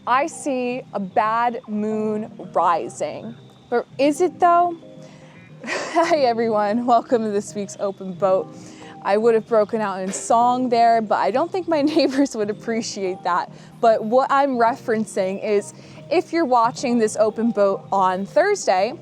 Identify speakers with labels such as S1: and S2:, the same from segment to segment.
S1: I see a bad moon rising. Or is it though? Hi everyone, welcome to this week's Open Boat. I would have broken out in song there, but I don't think my neighbors would appreciate that. But what I'm referencing is if you're watching this Open Boat on Thursday,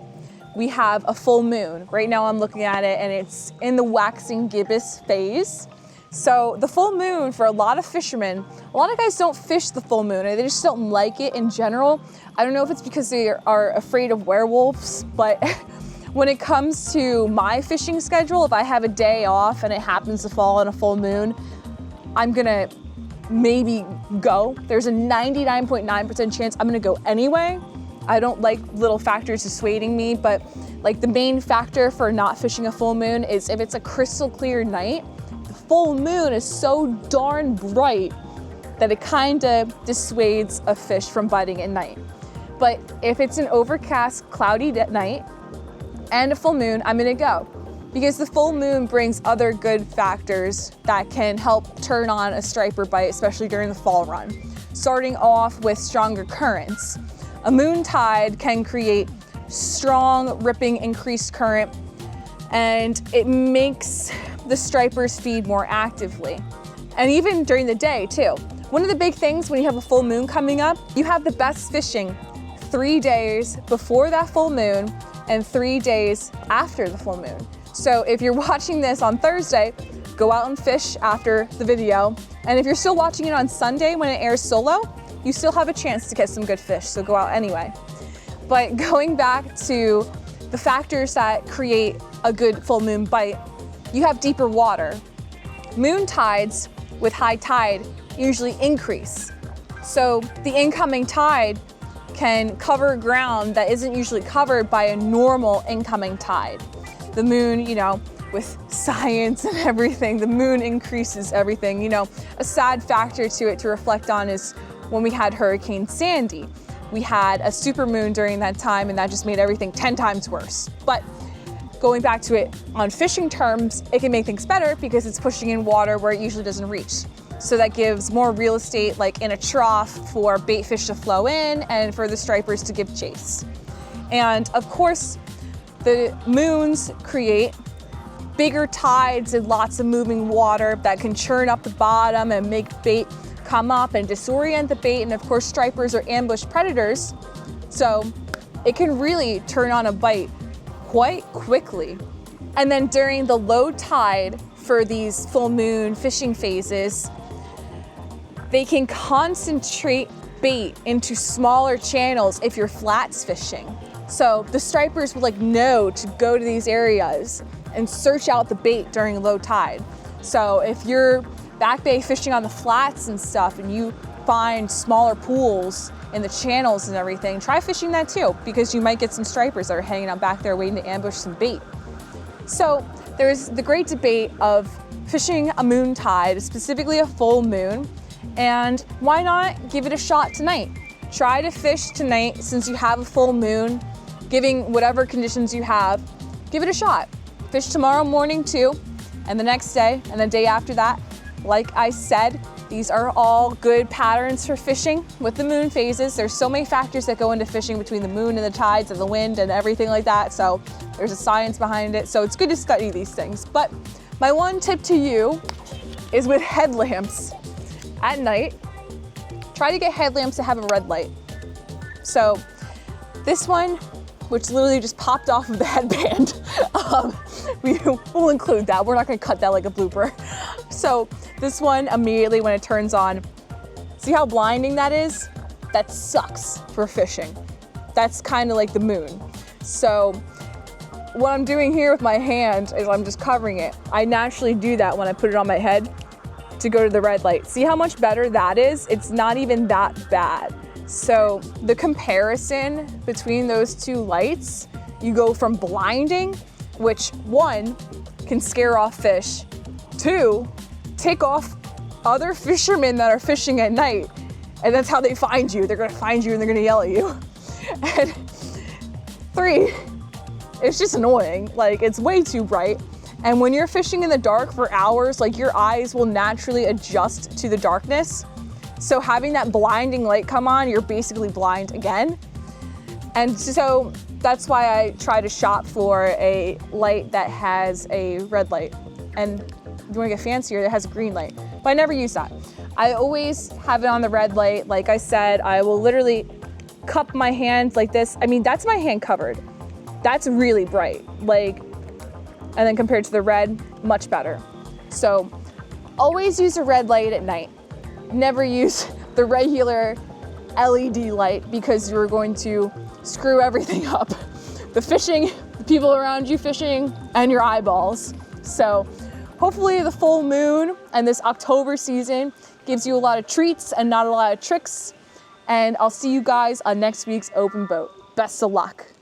S1: we have a full moon. Right now I'm looking at it and it's in the waxing gibbous phase. So the full moon, for a lot of fishermen, a lot of guys don't fish the full moon, and they just don't like it in general. I don't know if it's because they are afraid of werewolves, but when it comes to my fishing schedule, if I have a day off and it happens to fall on a full moon, I'm gonna maybe go. There's a 99.9% chance I'm gonna go anyway. I don't like little factors dissuading me, but like the main factor for not fishing a full moon is if it's a crystal clear night. Full moon is so darn bright that it kind of dissuades a fish from biting at night. But if it's an overcast, cloudy night and a full moon, I'm gonna go. Because the full moon brings other good factors that can help turn on a striper bite, especially during the fall run. Starting off with stronger currents. A moon tide can create strong, ripping, increased current, and it makes the stripers feed more actively. And even during the day too. One of the big things when you have a full moon coming up, you have the best fishing 3 days before that full moon and 3 days after the full moon. So if you're watching this on Thursday, go out and fish after the video. And if you're still watching it on Sunday when it airs solo, you still have a chance to catch some good fish, so go out anyway. But going back to the factors that create a good full moon bite, you have deeper water. Moon tides with high tide usually increase. So the incoming tide can cover ground that isn't usually covered by a normal incoming tide. The moon, you know, with science and everything, the moon increases everything. You know, a sad factor to it to reflect on is when we had Hurricane Sandy. We had a super moon during that time and that just made everything 10 times worse. But going back to it on fishing terms, it can make things better because it's pushing in water where it usually doesn't reach. So that gives more real estate, like in a trough, for bait fish to flow in and for the stripers to give chase. And of course, the moons create bigger tides and lots of moving water that can churn up the bottom and make bait come up and disorient the bait. And of course, stripers are ambush predators. So it can really turn on a bite quite quickly. And then during the low tide for these full moon fishing phases, they can concentrate bait into smaller channels if you're flats fishing. So the stripers will know to go to these areas and search out the bait during low tide. So if you're back bay fishing on the flats and stuff and you find smaller pools in the channels and everything, try fishing that too, because you might get some stripers that are hanging out back there waiting to ambush some bait. So there's the great debate of fishing a moon tide, specifically a full moon, and why not give it a shot tonight? Try to fish tonight since you have a full moon, giving whatever conditions you have, give it a shot. Fish tomorrow morning too, and the next day, and the day after that. Like I said, these are all good patterns for fishing with the moon phases. There's so many factors that go into fishing between the moon and the tides and the wind and everything like that. So there's a science behind it. So it's good to study these things. But my one tip to you is with headlamps at night, try to get headlamps that have a red light. So this one, which literally just popped off of the headband, we'll include that. We're not gonna cut that like a blooper. So this one, immediately when it turns on, see how blinding that is? That sucks for fishing. That's kind of like the moon. So what I'm doing here with my hand is I'm just covering it. I naturally do that when I put it on my head to go to the red light. See how much better that is? It's not even that bad. So the comparison between those two lights, you go from blinding, which one, can scare off fish, two, tick off other fishermen that are fishing at night, and that's how they find you. They're gonna find you and they're gonna yell at you. And three, it's just annoying. Like, it's way too bright. And when you're fishing in the dark for hours, like, your eyes will naturally adjust to the darkness. So having that blinding light come on, you're basically blind again. And so that's why I try to shop for a light that has a red light. And if you want to get fancier, that has a green light. But I never use that. I always have it on the red light. Like I said, I will literally cup my hand like this. I mean, that's my hand covered. That's really bright. Like, and then compared to the red, much better. So always use a red light at night. Never use the regular LED light because you're going to screw everything up. The fishing, the people around you fishing, and your eyeballs. So hopefully the full moon and this October season gives you a lot of treats and not a lot of tricks. And I'll see you guys on next week's Open Boat. Best of luck.